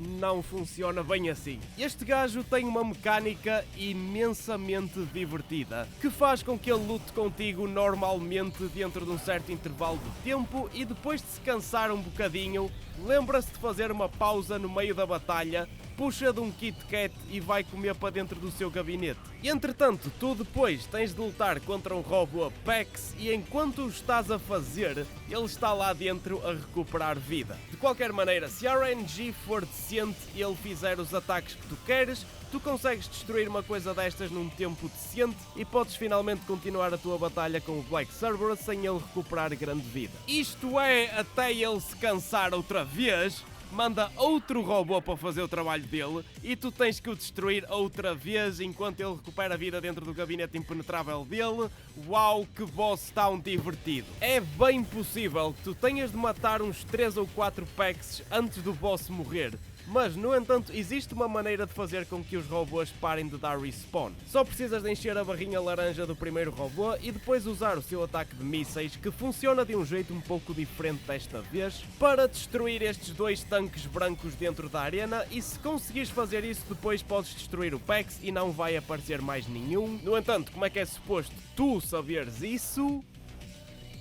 não funciona bem assim. Este gajo tem uma mecânica imensamente divertida, que faz com que ele lute contigo normalmente dentro de um certo intervalo de tempo e depois de se cansar um bocadinho, lembra-se de fazer uma pausa no meio da batalha, puxa de um Kit Kat e vai comer para dentro do seu gabinete. Entretanto, tu depois tens de lutar contra um robô Apex e enquanto o estás a fazer, ele está lá dentro a recuperar vida. De qualquer maneira, se a RNG for decente e ele fizer os ataques que tu queres, tu consegues destruir uma coisa destas num tempo decente e podes finalmente continuar a tua batalha com o Black Cerberus sem ele recuperar grande vida. Isto é, até ele se cansar outra vez, manda outro robô para fazer o trabalho dele e tu tens que o destruir outra vez enquanto ele recupera a vida dentro do gabinete impenetrável dele. Uau, que boss tão divertido! É bem possível que tu tenhas de matar uns 3 ou 4 packs antes do boss morrer. Mas, no entanto, existe uma maneira de fazer com que os robôs parem de dar respawn. Só precisas de encher a barrinha laranja do primeiro robô e depois usar o seu ataque de mísseis, que funciona de um jeito um pouco diferente desta vez, para destruir estes 2 tanques brancos dentro da arena e se conseguires fazer isso depois podes destruir o PEX e não vai aparecer mais nenhum. No entanto, como é que é suposto tu saberes isso?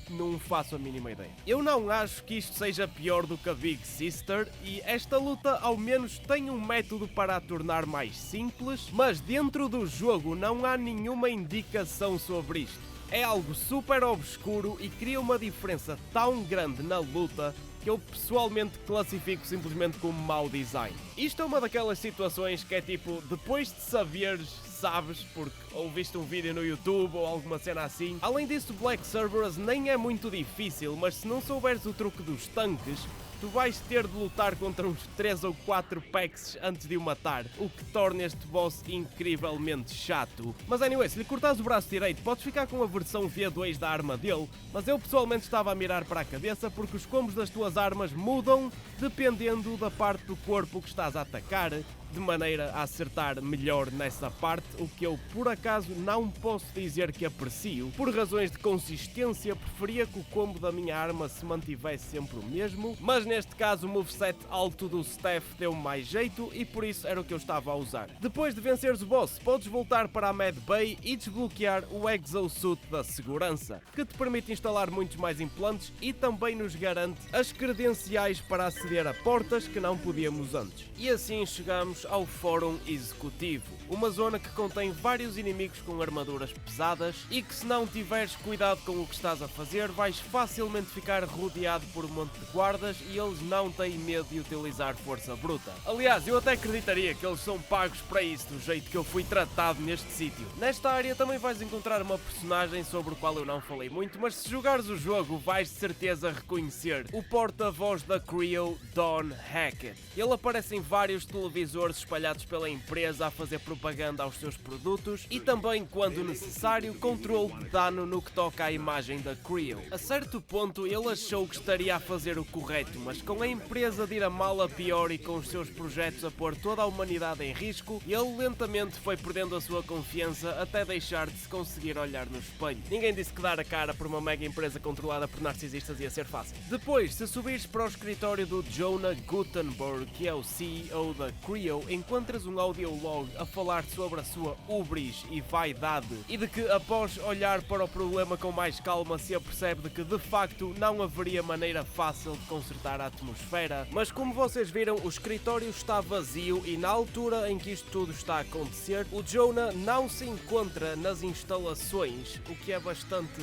Não faço a mínima ideia. Eu não acho que isto seja pior do que a Big Sister e esta luta ao menos tem um método para a tornar mais simples, mas dentro do jogo não há nenhuma indicação sobre isto. É algo super obscuro e cria uma diferença tão grande na luta que eu pessoalmente classifico simplesmente como mau design. Isto é uma daquelas situações que é tipo, depois de saberes, sabes, porque ou viste um vídeo no YouTube ou alguma cena assim. Além disso, Black Cerberus nem é muito difícil, mas se não souberes o truque dos tanques, tu vais ter de lutar contra uns 3 ou 4 packs antes de o matar, o que torna este boss incrivelmente chato. Mas anyway, se lhe cortares o braço direito, podes ficar com a versão V2 da arma dele, mas eu pessoalmente estava a mirar para a cabeça porque os combos das tuas armas mudam dependendo da parte do corpo que estás a atacar, de maneira a acertar melhor nessa parte, o que eu por acaso não posso dizer que aprecio. Por razões de consistência, preferia que o combo da minha arma se mantivesse sempre o mesmo, mas neste caso o moveset alto do Steph deu mais jeito e por isso era o que eu estava a usar. Depois de venceres o boss, podes voltar para a Med Bay e desbloquear o Exosuit da segurança, que te permite instalar muitos mais implantes e também nos garante as credenciais para aceder a portas que não podíamos antes. E assim chegamos ao Fórum Executivo, uma zona que contém vários inimigos com armaduras pesadas e que se não tiveres cuidado com o que estás a fazer, vais facilmente ficar rodeado por um monte de guardas e eles não têm medo de utilizar força bruta. Aliás, eu até acreditaria que eles são pagos para isso, do jeito que eu fui tratado neste sítio. Nesta área também vais encontrar uma personagem sobre o qual eu não falei muito, mas se jogares o jogo vais de certeza reconhecer o porta-voz da Creo, Don Hackett. Ele aparece em vários televisores espalhados pela empresa a fazer propaganda aos seus produtos e também, quando necessário, controle de dano no que toca à imagem da Creo. A certo ponto ele achou que estaria a fazer o correto, mas com a empresa de ir a mal a pior e com os seus projetos a pôr toda a humanidade em risco, ele lentamente foi perdendo a sua confiança até deixar de se conseguir olhar no espelho. Ninguém disse que dar a cara por uma mega empresa controlada por narcisistas ia ser fácil. Depois, se subires para o escritório do Jonah Gutenberg, que é o CEO da Creo, encontras um audiolog a falar sobre a sua ubris e vaidade e de que após olhar para o problema com mais calma se apercebe de que de facto não haveria maneira fácil de consertar a atmosfera, mas como vocês viram o escritório está vazio e na altura em que isto tudo está a acontecer o Jonah não se encontra nas instalações, o que é bastante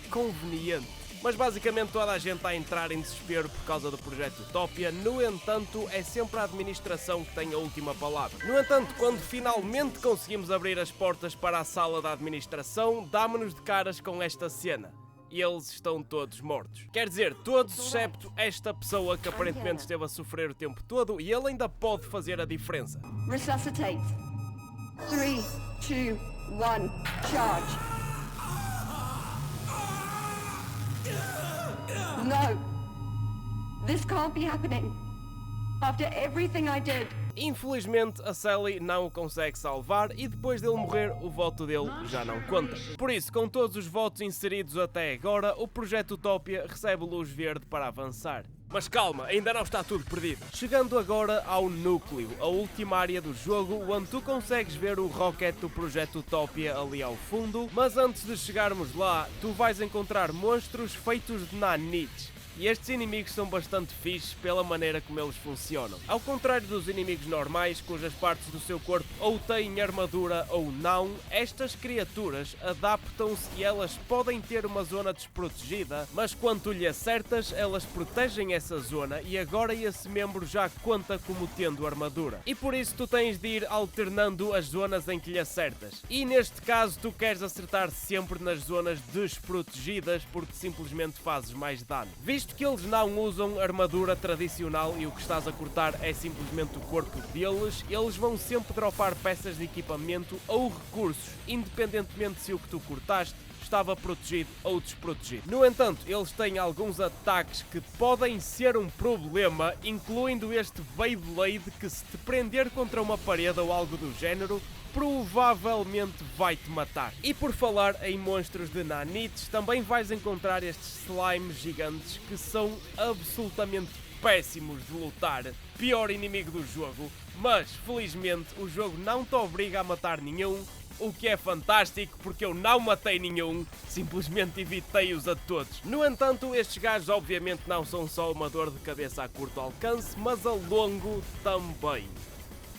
conveniente. Mas basicamente toda a gente está a entrar em desespero por causa do projeto Utopia, no entanto é sempre a administração que tem a última palavra. No entanto, quando finalmente conseguimos abrir as portas para a sala da administração, damos-nos de caras com esta cena. E eles estão todos mortos. Quer dizer, todos excepto esta pessoa que aparentemente esteve a sofrer o tempo todo e ele ainda pode fazer a diferença. Resuscitate. 3, 2, 1, charge. No! This can't be happening. After everything I did. Infelizmente, a Sally não o consegue salvar e depois dele morrer, o voto dele já não conta. Por isso, com todos os votos inseridos até agora, o projeto Utopia recebe luz verde para avançar. Mas calma, ainda não está tudo perdido. Chegando agora ao núcleo, a última área do jogo, onde tu consegues ver o rocket do projeto Utopia ali ao fundo, mas antes de chegarmos lá, tu vais encontrar monstros feitos de nanites. E estes inimigos são bastante fixes pela maneira como eles funcionam. Ao contrário dos inimigos normais, cujas partes do seu corpo ou têm armadura ou não, estas criaturas adaptam-se e elas podem ter uma zona desprotegida, mas quando tu lhe acertas, elas protegem essa zona e agora esse membro já conta como tendo armadura. E por isso tu tens de ir alternando as zonas em que lhe acertas. E neste caso tu queres acertar sempre nas zonas desprotegidas porque simplesmente fazes mais dano. Visto que eles não usam armadura tradicional e o que estás a cortar é simplesmente o corpo deles, eles vão sempre dropar peças de equipamento ou recursos, independentemente se o que tu cortaste estava protegido ou desprotegido. No entanto, eles têm alguns ataques que podem ser um problema, incluindo este Beyblade que, se te prender contra uma parede ou algo do género, provavelmente vai-te matar. E por falar em monstros de nanites, também vais encontrar estes slimes gigantes que são absolutamente péssimos de lutar, pior inimigo do jogo, mas felizmente o jogo não te obriga a matar nenhum, o que é fantástico porque eu não matei nenhum, simplesmente evitei-os a todos. No entanto, estes gajos obviamente não são só uma dor de cabeça a curto alcance, mas a longo também.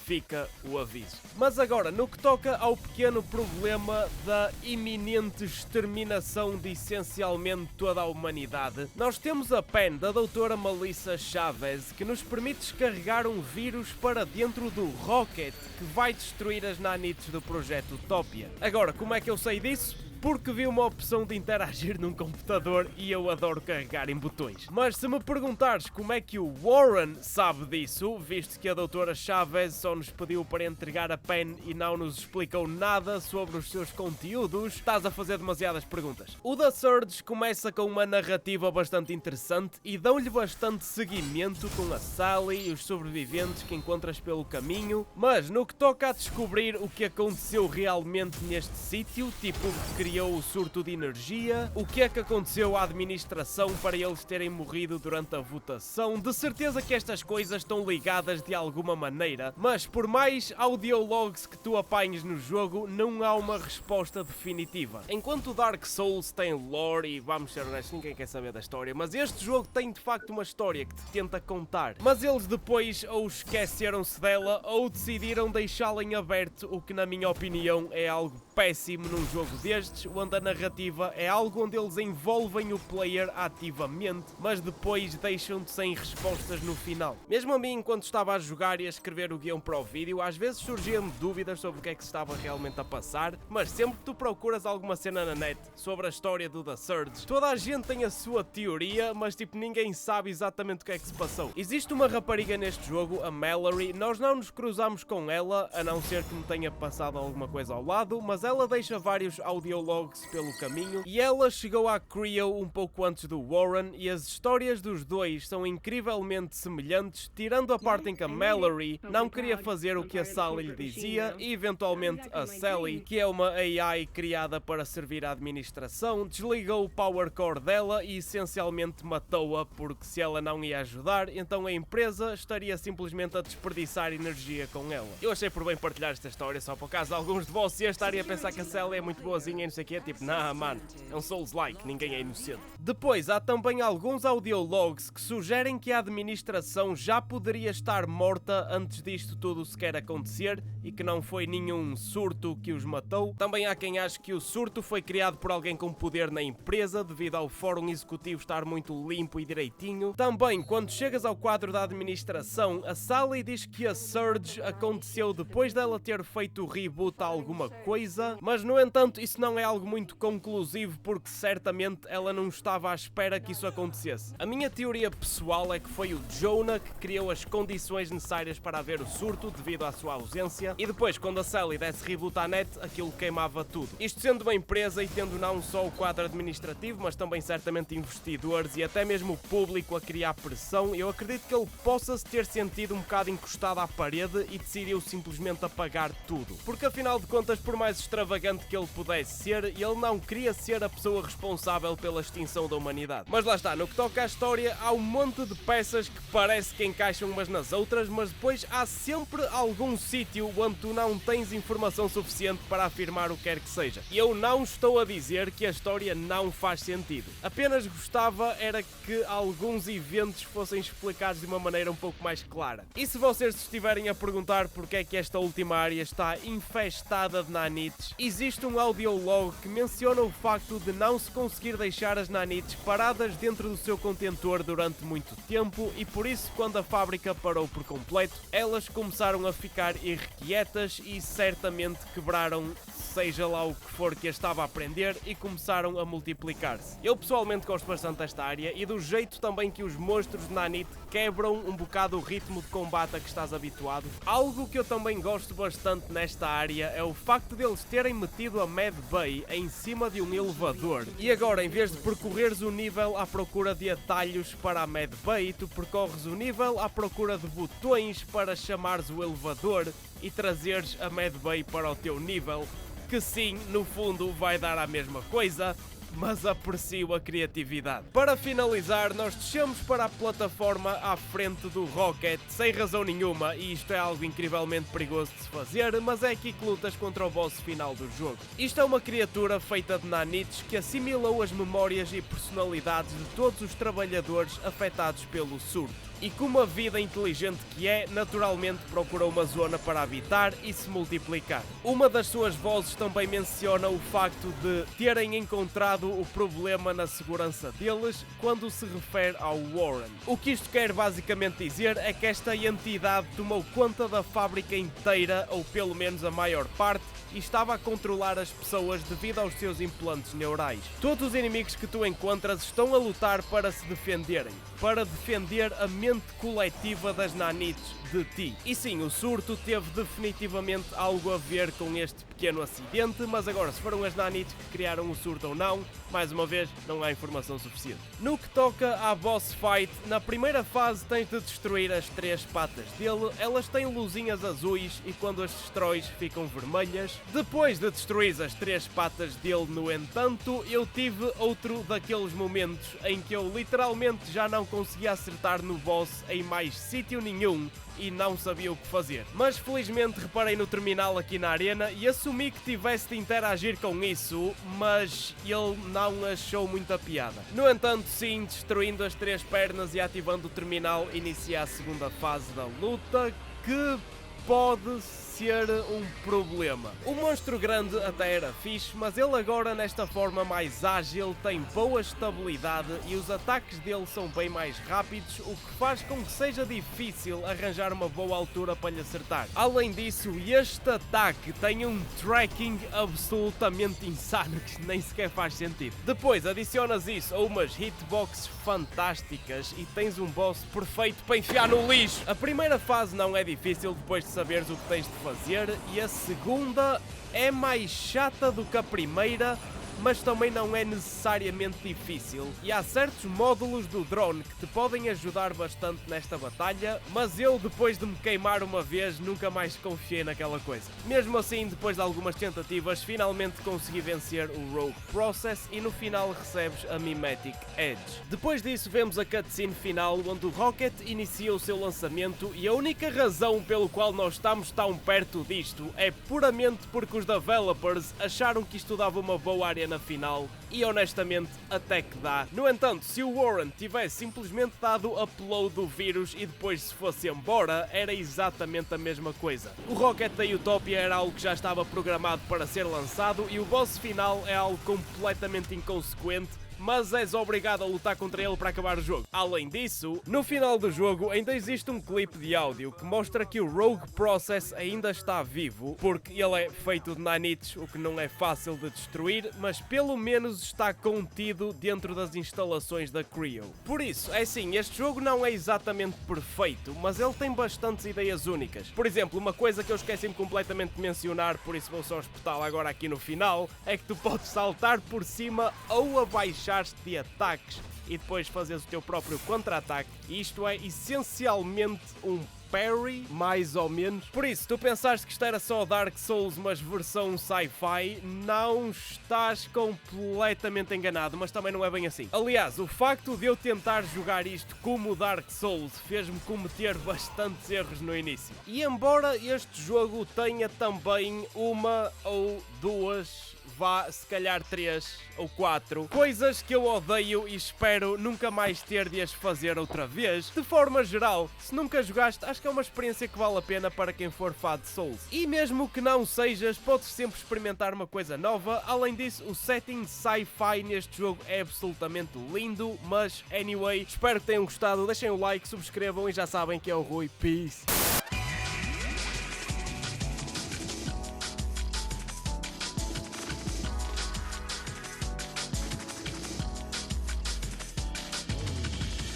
Fica o aviso. Mas agora, no que toca ao pequeno problema da iminente exterminação de essencialmente toda a humanidade, nós temos a pen da doutora Melissa Chavez que nos permite descarregar um vírus para dentro do rocket que vai destruir as nanites do projeto Utopia. Agora, como é que eu sei disso? Porque vi uma opção de interagir num computador e eu adoro carregar em botões. Mas se me perguntares como é que o Warren sabe disso, visto que a doutora Chavez só nos pediu para entregar a pen e não nos explicou nada sobre os seus conteúdos, estás a fazer demasiadas perguntas. O The Surge começa com uma narrativa bastante interessante e dão-lhe bastante seguimento com a Sally e os sobreviventes que encontras pelo caminho, mas no que toca a descobrir o que aconteceu realmente neste sítio, tipo criou o surto de energia, o que é que aconteceu à administração para eles terem morrido durante a votação, de certeza que estas coisas estão ligadas de alguma maneira, mas por mais audiologs que tu apanhes no jogo, não há uma resposta definitiva. Enquanto o Dark Souls tem lore e, vamos ser honestos, ninguém quer saber da história, mas este jogo tem de facto uma história que te tenta contar, mas eles depois ou esqueceram-se dela ou decidiram deixá-la em aberto, o que na minha opinião é algo péssimo num jogo destes, onde a narrativa é algo onde eles envolvem o player ativamente, mas depois deixam-te sem respostas no final. Mesmo a mim, enquanto estava a jogar e a escrever o guião para o vídeo, às vezes surgiam dúvidas sobre o que é que se estava realmente a passar, mas sempre que tu procuras alguma cena na net sobre a história do The Surge, toda a gente tem a sua teoria, mas tipo ninguém sabe exatamente o que é que se passou. Existe uma rapariga neste jogo, a Mallory, nós não nos cruzamos com ela, a não ser que me tenha passado alguma coisa ao lado, mas ela deixa vários audiologs pelo caminho e ela chegou à Creo um pouco antes do Warren e as histórias dos dois são incrivelmente semelhantes, tirando a parte em que a Mallory não queria fazer o que a Sally lhe dizia e eventualmente a Sally, que é uma AI criada para servir à administração, desligou o power core dela e essencialmente matou-a porque se ela não ia ajudar, então a empresa estaria simplesmente a desperdiçar energia com ela. Eu achei por bem partilhar esta história só por causa de alguns de vocês estarem a pensar que a Sally é muito boazinha e não sei o que, tipo, nah, mano, é um Souls-like, ninguém é inocente. Depois, há também alguns audiologs que sugerem que a administração já poderia estar morta antes disto tudo sequer acontecer e que não foi nenhum surto que os matou. Também há quem ache que o surto foi criado por alguém com poder na empresa devido ao fórum executivo estar muito limpo e direitinho. Também, quando chegas ao quadro da administração, a Sally diz que a Surge aconteceu depois dela ter feito o reboot a alguma coisa, mas no entanto isso não é algo muito conclusivo porque certamente ela não estava à espera que isso acontecesse. A minha teoria pessoal é que foi o Jonah que criou as condições necessárias para haver o surto devido à sua ausência e depois quando a Sally desse reboot à net aquilo queimava tudo. Isto sendo uma empresa e tendo não só o quadro administrativo mas também certamente investidores e até mesmo o público a criar pressão, eu acredito que ele possa se ter sentido um bocado encostado à parede e decidiu simplesmente apagar tudo. Porque afinal de contas, por mais extravagante que ele pudesse ser, fazer e ele não queria ser a pessoa responsável pela extinção da humanidade. Mas lá está, no que toca à história, há um monte de peças que parece que encaixam umas nas outras, mas depois há sempre algum sítio onde tu não tens informação suficiente para afirmar o que quer que seja. E eu não estou a dizer que a história não faz sentido. Apenas gostava era que alguns eventos fossem explicados de uma maneira um pouco mais clara. E se vocês se estiverem a perguntar porque é que esta última área está infestada de nanites, existe um audiolog que menciona o facto de não se conseguir deixar as nanites paradas dentro do seu contentor durante muito tempo e por isso quando a fábrica parou por completo, elas começaram a ficar irrequietas e certamente quebraram seja lá o que for que a estava a aprender e começaram a multiplicar-se. Eu pessoalmente gosto bastante desta área e do jeito também que os monstros de nanite quebram um bocado o ritmo de combate a que estás habituado. Algo que eu também gosto bastante nesta área é o facto deles terem metido a Mad Bay em cima de um elevador e agora em vez de percorreres o nível à procura de atalhos para a Mad Bay, tu percorres o nível à procura de botões para chamares o elevador e trazeres a Mad Bay para o teu nível, que sim, no fundo vai dar a mesma coisa, mas aprecio a criatividade. Para finalizar, nós descemos para a plataforma à frente do Rocket sem razão nenhuma e isto é algo incrivelmente perigoso de se fazer, mas é aqui que lutas contra o boss final do jogo. Isto é uma criatura feita de nanites que assimilou as memórias e personalidades de todos os trabalhadores afetados pelo surto. E com uma vida inteligente que é, naturalmente procurou uma zona para habitar e se multiplicar. Uma das suas vozes também menciona o facto de terem encontrado o problema na segurança deles quando se refere ao Warren. O que isto quer basicamente dizer é que esta entidade tomou conta da fábrica inteira, ou pelo menos a maior parte, e estava a controlar as pessoas devido aos seus implantes neurais. Todos os inimigos que tu encontras estão a lutar para se defenderem, para defender a mente coletiva das nanites de ti. E sim, o surto teve definitivamente algo a ver com este pequeno acidente, mas agora se foram as nanites que criaram o surto ou não, mais uma vez, não há informação suficiente. No que toca à boss fight, na primeira fase tens de destruir as 3 patas dele, elas têm luzinhas azuis e quando as destróis ficam vermelhas. Depois de destruir as 3 patas dele, no entanto, eu tive outro daqueles momentos em que eu literalmente já não conseguia acertar no boss em mais sítio nenhum e não sabia o que fazer. Mas felizmente reparei no terminal aqui na arena e assumi que tivesse de interagir com isso, mas ele não achou muita piada. No entanto, sim, destruindo as 3 pernas e ativando o terminal, inicia a segunda fase da luta, que pode ser um problema. O monstro grande até era fixe, mas ele agora nesta forma mais ágil tem boa estabilidade e os ataques dele são bem mais rápidos, o que faz com que seja difícil arranjar uma boa altura para lhe acertar. Além disso, este ataque tem um tracking absolutamente insano que nem sequer faz sentido. Depois adicionas isso a umas hitboxes fantásticas e tens um boss perfeito para enfiar no lixo. A primeira fase não é difícil depois de saberes o que tens de fazer e a segunda é mais chata do que a primeira, mas também não é necessariamente difícil. E há certos módulos do drone que te podem ajudar bastante nesta batalha, mas eu, depois de me queimar uma vez, nunca mais confiei naquela coisa. Mesmo assim, depois de algumas tentativas, finalmente consegui vencer o Rogue Process e no final recebes a Mimetic Edge. Depois disso, vemos a cutscene final, onde o Rocket inicia o seu lançamento e a única razão pelo qual nós estamos tão perto disto é puramente porque os developers acharam que isto dava uma boa área na final e honestamente até que dá. No entanto, se o Warren tivesse simplesmente dado upload do vírus e depois se fosse embora, era exatamente a mesma coisa. O Rocket da Utopia era algo que já estava programado para ser lançado e o boss final é algo completamente inconsequente, mas és obrigado a lutar contra ele para acabar o jogo. Além disso, no final do jogo ainda existe um clipe de áudio que mostra que o Rogue Process ainda está vivo, porque ele é feito de nanites, o que não é fácil de destruir, mas pelo menos está contido dentro das instalações da Creo. Por isso, é assim, este jogo não é exatamente perfeito, mas ele tem bastantes ideias únicas. Por exemplo, uma coisa que eu esqueci-me completamente de mencionar, por isso vou só espetá-la agora aqui no final, é que tu podes saltar por cima ou abaixar de ataques e depois fazes o teu próprio contra-ataque. Isto é essencialmente um Perry, mais ou menos. Por isso, tu pensaste que isto era só Dark Souls, mas versão sci-fi, não estás completamente enganado, mas também não é bem assim. Aliás, o facto de eu tentar jogar isto como Dark Souls fez-me cometer bastantes erros no início. E embora este jogo tenha também uma ou duas, vá, se calhar 3 ou 4 coisas que eu odeio e espero nunca mais ter de as fazer outra vez, de forma geral, se nunca jogaste, acho que é uma experiência que vale a pena para quem for fã de Souls. E mesmo que não sejas, podes sempre experimentar uma coisa nova. Além disso, o setting sci-fi neste jogo é absolutamente lindo, mas anyway, espero que tenham gostado, deixem o like, subscrevam e já sabem que é o Rui. Peace!